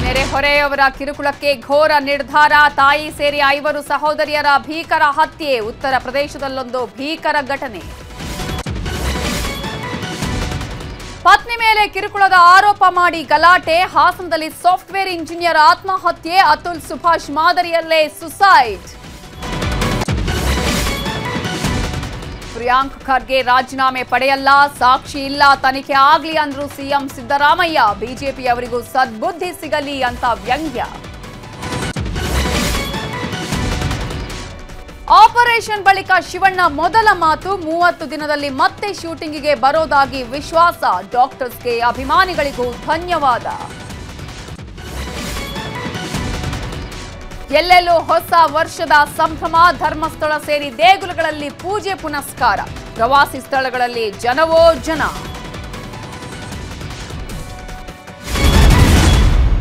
ನೆರೆಹೊರೆಯವರ ಕಿರುಕುಳಕ್ಕೆ ಘೋರ ನಿರ್ಧಾರ. ತಾಯಿ ಸೇರಿ 5 ಸಹೋದರಿಯರ ಭೀಕರ ಹತ್ಯೆ. ಉತ್ತರ ಪ್ರದೇಶದಲ್ಲೊಂದು ಭೀಕರ ಘಟನೆ. ಪತ್ನಿ ಮೇಲೆ ಕಿರುಕುಳದ ಆರೋಪ ಮಾಡಿ ಗಲಾಟೆ. ಹಾಸನದಲ್ಲಿ ಸಾಫ್ಟ್ವೇರ್ ಇಂಜಿನಿಯರ್ ಆತ್ಮಹತ್ಯೆ. ಅತುಲ್ ಸುಭಾಷ್ ಮಾದರಿಯಲ್ಲೇ ಸುಸೈಡ್. ಪ್ರಿಯಾಂಕ್ ಖರ್ಗೆ ರಾಜೀನಾಮೆ ಪಡೆಯಲ್ಲ, ಸಾಕ್ಷಿ ಇಲ್ಲ, ತನಿಖೆ ಆಗ್ಲಿ ಅಂದ್ರು ಸಿಎಂ ಸಿದ್ದರಾಮಯ್ಯ. ಬಿಜೆಪಿಯವರಿಗೂ ಸದ್ಬುದ್ಧಿ ಸಿಗಲಿ ಅಂತ ವ್ಯಂಗ್ಯ. ಆಪರೇಷನ್ ಬಳಿಕ ಶಿವಣ್ಣ ಮೊದಲ ಮಾತು. 30 ದಿನದಲ್ಲಿ ಮತ್ತೆ ಶೂಟಿಂಗಿಗೆ ಬರೋದಾಗಿ ವಿಶ್ವಾಸ. ಡಾಕ್ಟರ್ಸ್ಗೆ ಅಭಿಮಾನಿಗಳಿಗೂ ಧನ್ಯವಾದ. ಎಲ್ಲೆಲ್ಲೂ ಹೊಸ ವರ್ಷದ ಸಂಭ್ರಮ. ಧರ್ಮಸ್ಥಳ ಸೇರಿ ದೇಗುಲಗಳಲ್ಲಿ ಪೂಜೆ ಪುನಸ್ಕಾರ. ಪ್ರವಾಸಿ ಸ್ಥಳಗಳಲ್ಲಿ ಜನವೋ ಜನ.